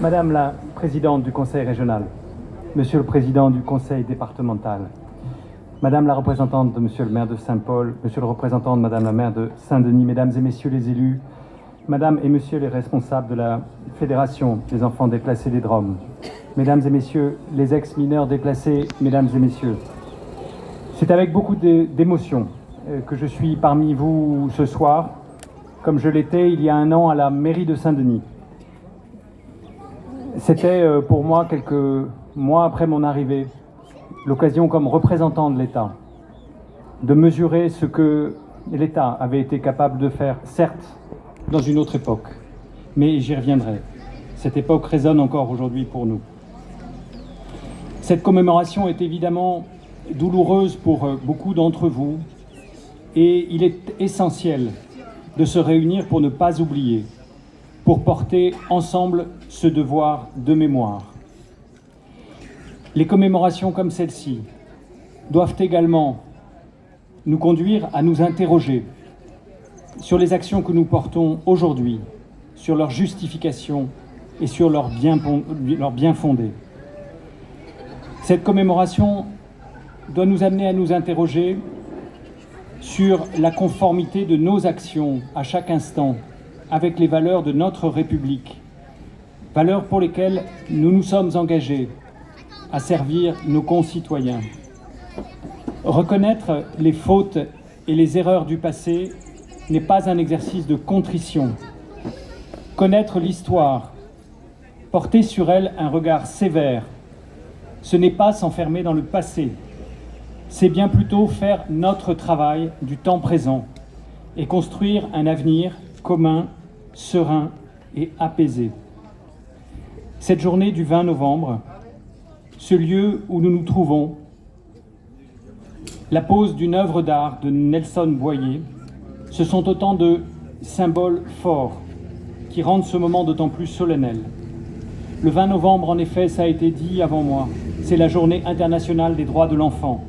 Madame la Présidente du Conseil régional, Monsieur le Président du Conseil départemental, Madame la représentante de Monsieur le maire de Saint-Paul, Monsieur le représentant de Madame la maire de Saint-Denis, Mesdames et Messieurs les élus, Madame et Monsieur les responsables de la Fédération des enfants déplacés des Drômes, Mesdames et Messieurs les ex-mineurs déplacés, Mesdames et Messieurs, c'est avec beaucoup d'émotion que je suis parmi vous ce soir, comme je l'étais il y a un an à la mairie de Saint-Denis. C'était pour moi, quelques mois après mon arrivée, l'occasion comme représentant de l'État de mesurer ce que l'État avait été capable de faire, certes, dans une autre époque, mais j'y reviendrai. Cette époque résonne encore aujourd'hui pour nous. Cette commémoration est évidemment douloureuse pour beaucoup d'entre vous et il est essentiel de se réunir pour ne pas oublier, pour porter ensemble ce devoir de mémoire. Les commémorations comme celle-ci doivent également nous conduire à nous interroger sur les actions que nous portons aujourd'hui, sur leur justification et sur leur bien fondé. Cette commémoration doit nous amener à nous interroger sur la conformité de nos actions à chaque instant avec les valeurs de notre République, valeurs pour lesquelles nous nous sommes engagés à servir nos concitoyens. Reconnaître les fautes et les erreurs du passé n'est pas un exercice de contrition. Connaître l'histoire, porter sur elle un regard sévère, ce n'est pas s'enfermer dans le passé, c'est bien plutôt faire notre travail du temps présent et construire un avenir commun, serein et apaisé. Cette journée du 20 novembre, ce lieu où nous nous trouvons, la pose d'une œuvre d'art de Nelson Boyer, ce sont autant de symboles forts qui rendent ce moment d'autant plus solennel. Le 20 novembre, en effet, ça a été dit avant moi, c'est la journée internationale des droits de l'enfant.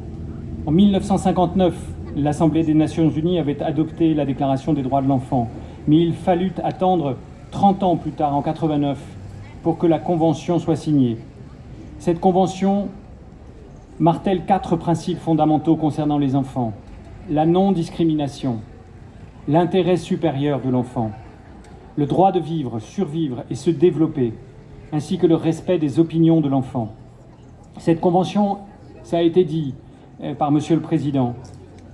En 1959, l'Assemblée des Nations Unies avait adopté la Déclaration des droits de l'enfant, mais il fallut attendre 30 ans plus tard, en 89, pour que la Convention soit signée. Cette Convention martèle 4 principes fondamentaux concernant les enfants. La non-discrimination, l'intérêt supérieur de l'enfant, le droit de vivre, survivre et se développer, ainsi que le respect des opinions de l'enfant. Cette Convention, ça a été dit par Monsieur le Président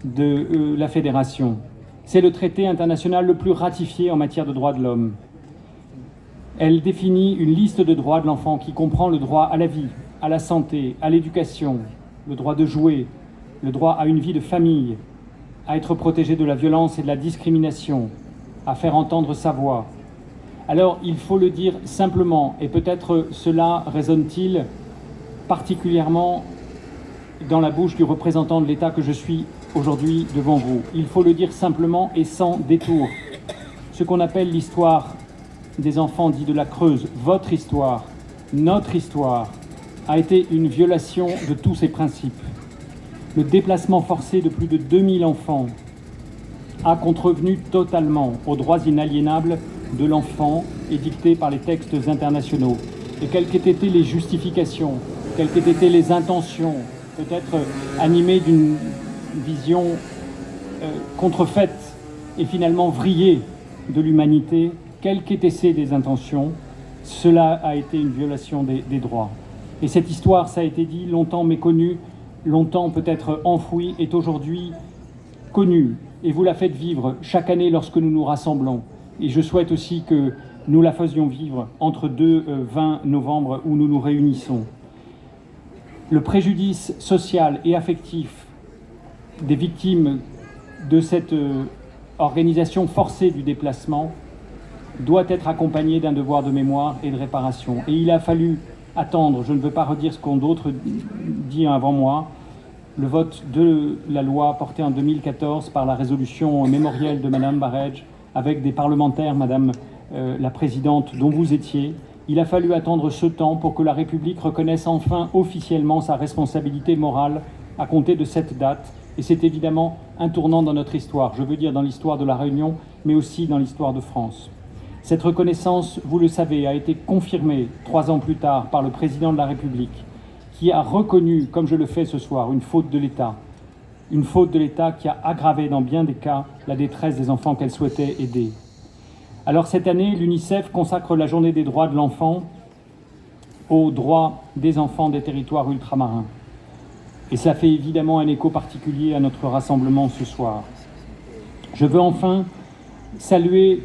de la Fédération, c'est le traité international le plus ratifié en matière de droits de l'homme. Elle définit une liste de droits de l'enfant qui comprend le droit à la vie, à la santé, à l'éducation, le droit de jouer, le droit à une vie de famille, à être protégé de la violence et de la discrimination, à faire entendre sa voix. Alors, il faut le dire simplement, et peut-être cela résonne-t-il particulièrement dans la bouche du représentant de l'État que je suis aujourd'hui devant vous. Il faut le dire simplement et sans détour. Ce qu'on appelle l'histoire des enfants dits de la Creuse, votre histoire, notre histoire, a été une violation de tous ces principes. Le déplacement forcé de plus de 2000 enfants a contrevenu totalement aux droits inaliénables de l'enfant édictés par les textes internationaux. Et quelles qu'aient été les justifications, quelles qu'aient été les intentions, peut-être animées d'une vision contrefaite et finalement vrillée de l'humanité, quelles qu'aient été des intentions, cela a été une violation des droits. Et cette histoire, ça a été dit, longtemps méconnue, longtemps peut-être enfouie, est aujourd'hui connue. Et vous la faites vivre chaque année lorsque nous nous rassemblons. Et je souhaite aussi que nous la faisions vivre entre 20 novembre où nous nous réunissons. Le préjudice social et affectif des victimes de cette organisation forcée du déplacement doit être accompagné d'un devoir de mémoire et de réparation. Et il a fallu attendre, je ne veux pas redire ce qu'ont d'autres dit avant moi, le vote de la loi portée en 2014 par la résolution mémorielle de Madame Barej, avec des parlementaires, Madame la Présidente, dont vous étiez. Il a fallu attendre ce temps pour que la République reconnaisse enfin officiellement sa responsabilité morale à compter de cette date. Et c'est évidemment un tournant dans notre histoire, je veux dire dans l'histoire de la Réunion, mais aussi dans l'histoire de France. Cette reconnaissance, vous le savez, a été confirmée 3 ans plus tard par le président de la République, qui a reconnu, comme je le fais ce soir, une faute de l'État qui a aggravé dans bien des cas la détresse des enfants qu'elle souhaitait aider. Alors cette année, l'UNICEF consacre la journée des droits de l'enfant aux droits des enfants des territoires ultramarins. Et cela fait évidemment un écho particulier à notre rassemblement ce soir. Je veux enfin saluer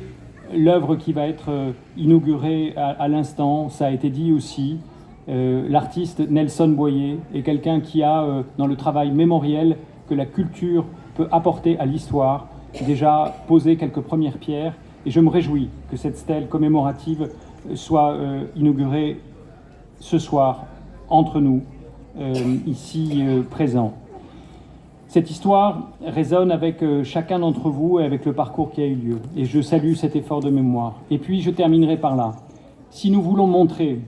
l'œuvre qui va être inaugurée à l'instant, ça a été dit aussi. L'artiste Nelson Boyer est quelqu'un qui a, dans le travail mémoriel que la culture peut apporter à l'histoire, déjà posé quelques premières pierres. Et je me réjouis que cette stèle commémorative soit inaugurée ce soir entre nous, ici présents. Cette histoire résonne avec chacun d'entre vous et avec le parcours qui a eu lieu. Et je salue cet effort de mémoire. Et puis je terminerai par là. Si nous voulons montrer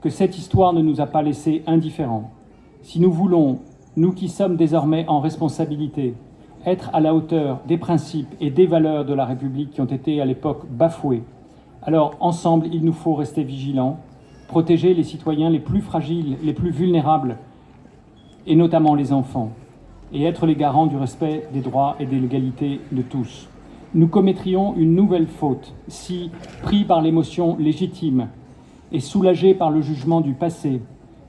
que cette histoire ne nous a pas laissés indifférents, si nous voulons, nous qui sommes désormais en responsabilité, être à la hauteur des principes et des valeurs de la République qui ont été à l'époque bafoués, alors ensemble, il nous faut rester vigilants, protéger les citoyens les plus fragiles, les plus vulnérables, et notamment les enfants, et être les garants du respect des droits et de l'égalité de tous. Nous commettrions une nouvelle faute si, pris par l'émotion légitime et soulagés par le jugement du passé,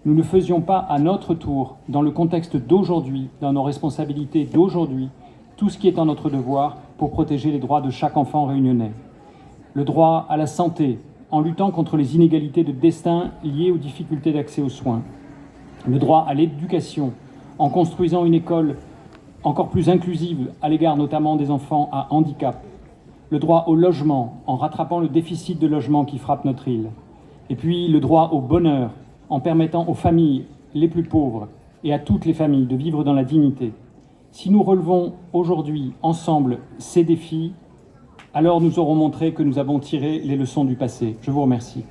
nous ne faisions pas à notre tour, dans le contexte d'aujourd'hui, dans nos responsabilités d'aujourd'hui, tout ce qui est en notre devoir pour protéger les droits de chaque enfant réunionnais. Le droit à la santé, en luttant contre les inégalités de destin liées aux difficultés d'accès aux soins. Le droit à l'éducation, en construisant une école encore plus inclusive à l'égard notamment des enfants à handicap. Le droit au logement, en rattrapant le déficit de logement qui frappe notre île. Et puis le droit au bonheur, en permettant aux familles les plus pauvres et à toutes les familles de vivre dans la dignité. Si nous relevons aujourd'hui ensemble ces défis, alors nous aurons montré que nous avons tiré les leçons du passé. Je vous remercie.